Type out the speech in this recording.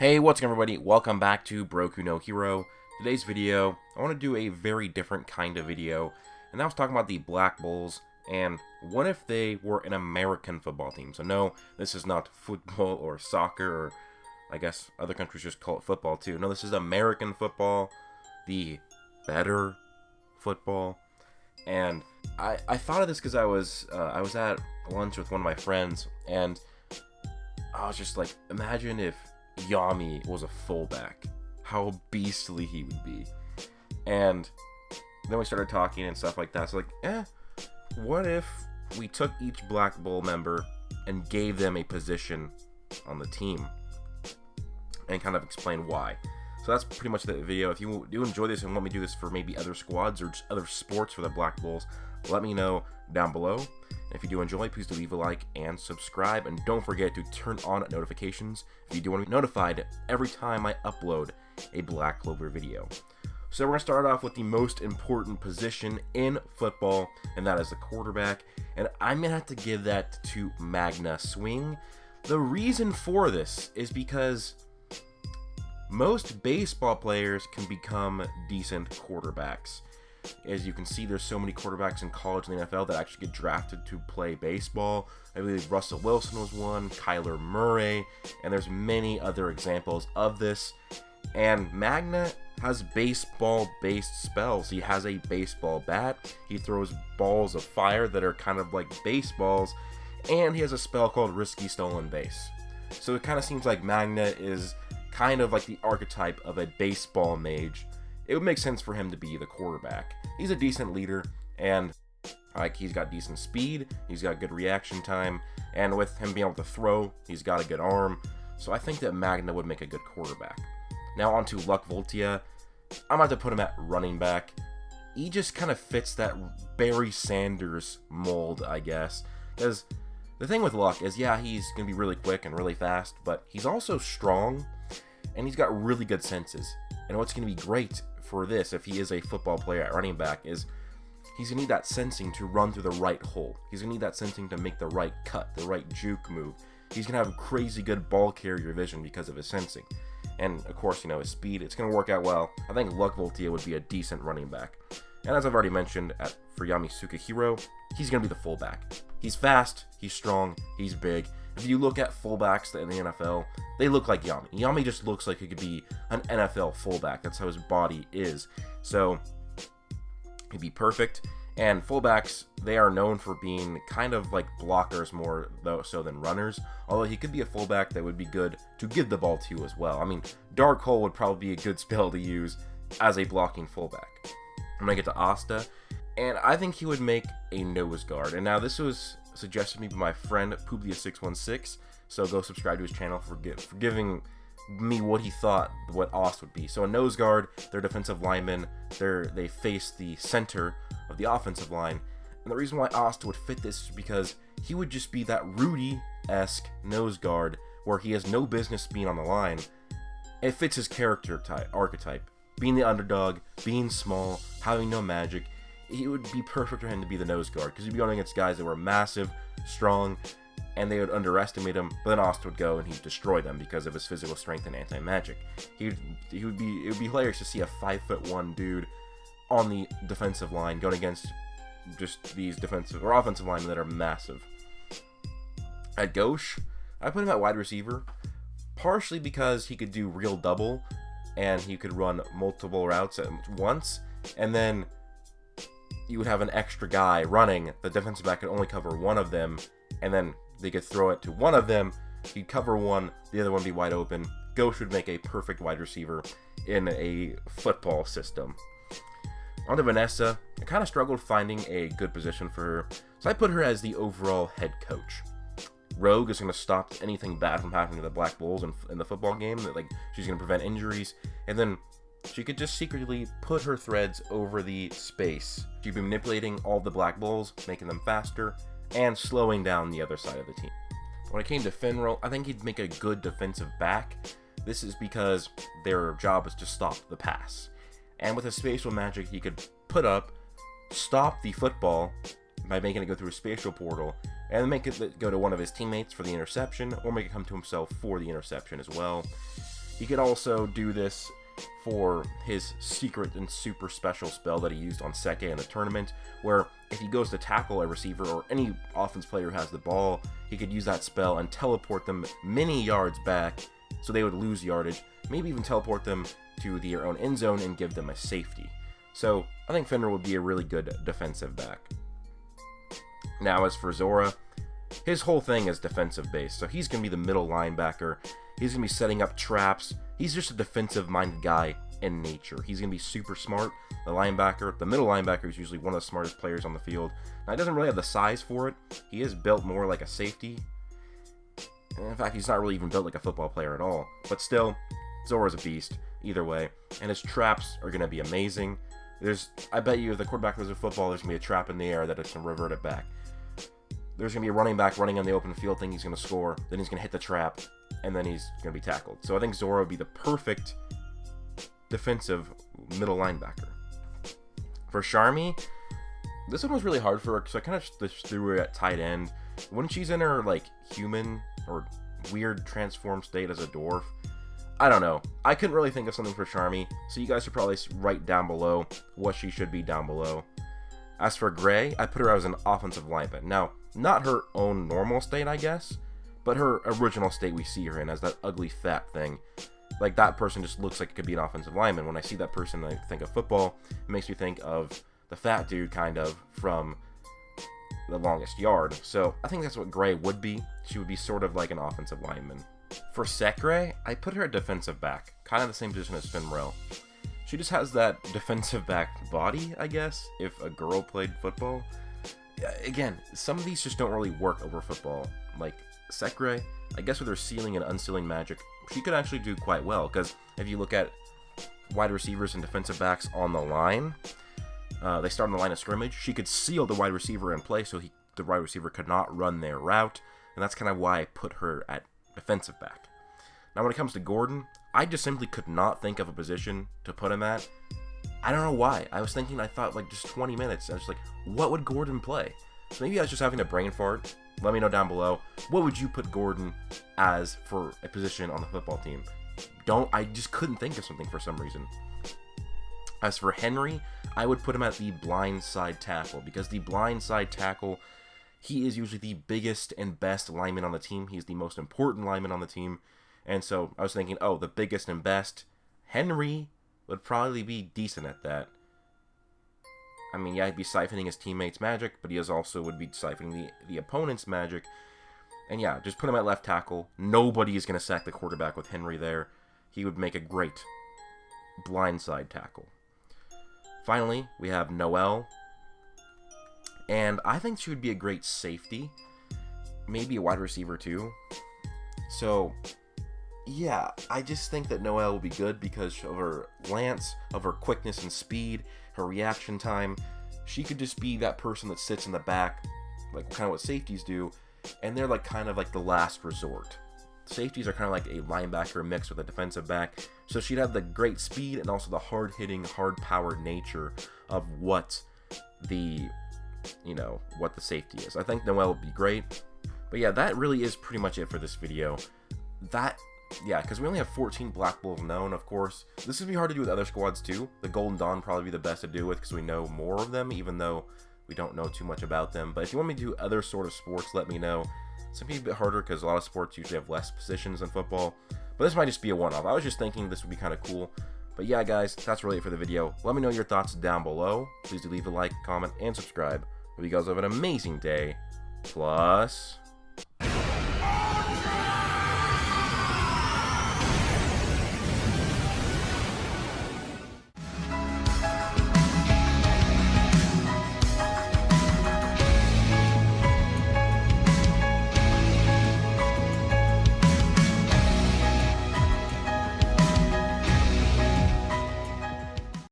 Hey, what's up everybody? Welcome back to Broku no Hero. Today's video, I want to do a very different kind of video, and I was talking about the Black Bulls, and what if they were an American football team? So no, this is not football or soccer, or I guess other countries just call it football too. No, this is American football, the better football. And I thought of this because I was at lunch with one of my friends, and I was just like, imagine if Yami was a fullback, how beastly he would be. And then we started talking and stuff like that. So what if we took each Black Bull member and gave them a position on the team and kind of explain why. So that's pretty much the video. If you do enjoy this and want me to do this for maybe other squads or just other sports for the Black Bulls, let me know down below. And if you do enjoy, please do leave a like and subscribe. And don't forget to turn on notifications if you do want to be notified every time I upload a Black Clover video. So we're going to start off with the most important position in football, and that is the quarterback. And I'm going to have to give that to Magnus Wing. The reason for this is because most baseball players can become decent quarterbacks. As you can see, there's so many quarterbacks in college and the NFL that actually get drafted to play baseball. I believe Russell Wilson was one, Kyler Murray, and there's many other examples of this. And Magna has baseball-based spells. He has a baseball bat. He throws balls of fire that are kind of like baseballs. And he has a spell called Risky Stolen Base. So it kind of seems like Magna is kind of like the archetype of a baseball mage. It would make sense for him to be the quarterback. He's a decent leader, and he's got decent speed, he's got good reaction time, and with him being able to throw, he's got a good arm. So I think that Magna would make a good quarterback. Now on to Luck Voltea. I'm about to put him at running back. He just kind of fits that Barry Sanders mold, I guess. Because the thing with Luck is, yeah, he's going to be really quick and really fast, but he's also strong, and he's got really good senses. And what's going to be great for this, if he is a football player at running back, is he's going to need that sensing to run through the right hole. He's going to need that sensing to make the right cut, the right juke move. He's going to have crazy good ball carrier vision because of his sensing. And, of course, his speed. It's going to work out well. I think Luck Voltea would be a decent running back. And as I've already mentioned, for Yami Sukahiro, he's going to be the fullback. He's fast, he's strong, he's big. If you look at fullbacks in the NFL, they look like Yami. Yami just looks like he could be an NFL fullback. That's how his body is. So he'd be perfect. And fullbacks, they are known for being kind of like blockers more so than runners. Although he could be a fullback that would be good to give the ball to as well. I mean, Dark Hole would probably be a good spell to use as a blocking fullback. I'm going to get to Asta. And I think he would make a nose guard. And now this was suggested to me by my friend Publius616, so go subscribe to his channel for giving me what he thought what Ost would be. So a nose guard, they're defensive linemen, they face the center of the offensive line, and the reason why Ost would fit this is because he would just be that Rudy-esque nose guard where he has no business being on the line. It fits his character archetype, being the underdog, being small, having no magic. It would be perfect for him to be the nose guard because he'd be going against guys that were massive, strong, and they would underestimate him. But then Ost would go and he'd destroy them because of his physical strength and anti-magic. It would be hilarious to see a 5'1" dude on the defensive line going against just these defensive or offensive linemen that are massive. At Gauche, I put him at wide receiver, partially because he could do real double and he could run multiple routes at once, and then you would have an extra guy running. The defensive back could only cover one of them, and then they could throw it to one of them. He'd cover one, the other one would be wide open. Ghost would make a perfect wide receiver in a football system. On to Vanessa. I kind of struggled finding a good position for her, so I put her as the overall head coach. Rogue is going to stop anything bad from happening to the Black Bulls in the football game. She's going to prevent injuries, and then she could just secretly put her threads over the space. She'd be manipulating all the Black Bulls, making them faster, and slowing down the other side of the team. When it came to Finral, I think he'd make a good defensive back. This is because their job is to stop the pass. And with his spatial magic, he could put up, stop the football by making it go through a spatial portal, and make it go to one of his teammates for the interception, or make it come to himself for the interception as well. He could also do this for his secret and super special spell that he used on Sacre in the tournament, where if he goes to tackle a receiver or any offense player who has the ball, he could use that spell and teleport them many yards back, so they would lose yardage, maybe even teleport them to their own end zone and give them a safety. So I think Fender would be a really good defensive back. Now as for Zora, his whole thing is defensive based, so he's going to be the middle linebacker. He's going to be setting up traps. He's just a defensive-minded guy in nature. He's going to be super smart. The middle linebacker is usually one of the smartest players on the field. Now, he doesn't really have the size for it. He is built more like a safety. In fact, he's not really even built like a football player at all. But still, Zora's a beast, either way. And his traps are going to be amazing. I bet you if the quarterback throws a football, there's going to be a trap in the air that it's going to revert it back. There's going to be a running back running on the open field thinking he's going to score. Then he's going to hit the trap, and then he's going to be tackled. So I think Zora would be the perfect defensive middle linebacker. For Charmy, this one was really hard for her, because I kind of just threw her at tight end. When she's in her, like, human or weird transformed state as a dwarf, I don't know. I couldn't really think of something for Charmy, so you guys should probably write down below what she should be down below. As for Gray, I put her as an offensive lineman. Now, not her own normal state, I guess, but her original state we see her in as that ugly fat thing. Like, that person just looks like it could be an offensive lineman. When I see that person, I think of football. It makes me think of the fat dude, kind of, from The Longest Yard. So, I think that's what Gray would be. She would be sort of like an offensive lineman. For Sacre, I put her at defensive back. Kind of the same position as Finrel. She just has that defensive back body, I guess, if a girl played football. Again, some of these just don't really work over football. Like, Sacre, I guess with her sealing and unsealing magic, she could actually do quite well, because if you look at wide receivers and defensive backs on the line, they start on the line of scrimmage, she could seal the wide receiver in play, so the wide receiver could not run their route, and that's kind of why I put her at defensive back. Now when it comes to Gordon, I just simply could not think of a position to put him at. I don't know why. I thought like just 20 minutes. I was like, what would Gordon play? So maybe I was just having a brain fart. Let me know down below. What would you put Gordon as for a position on the football team? I just couldn't think of something for some reason. As for Henry, I would put him at the blind side tackle, because the blind side tackle, he is usually the biggest and best lineman on the team. He's the most important lineman on the team. And so I was thinking, oh, the biggest and best. Henry would probably be decent at that. I mean, yeah, he'd be siphoning his teammates' magic, but he also would be siphoning the opponent's magic. And yeah, just put him at left tackle. Nobody is going to sack the quarterback with Henry there. He would make a great blindside tackle. Finally, we have Noel. And I think she would be a great safety. Maybe a wide receiver too. So, yeah, I just think that Noel will be good because of her lance, of her quickness and speed, her reaction time. She could just be that person that sits in the back, like kind of what safeties do, and they're like kind of like the last resort. Safeties are kind of like a linebacker mixed with a defensive back, so she'd have the great speed and also the hard-hitting, hard-powered nature of what the safety is. I think Noel would be great. But yeah, that really is pretty much it for this video. Yeah, because we only have 14 Black Bulls known, of course. This would be hard to do with other squads too. The Golden Dawn probably be the best to do with because we know more of them, even though we don't know too much about them. But if you want me to do other sort of sports, let me know. It's going to be a bit harder because a lot of sports usually have less positions than football. But this might just be a one-off. I was just thinking this would be kind of cool. But yeah, guys, that's really it for the video. Let me know your thoughts down below. Please do leave a like, comment, and subscribe. Hope you guys have an amazing day. Plus...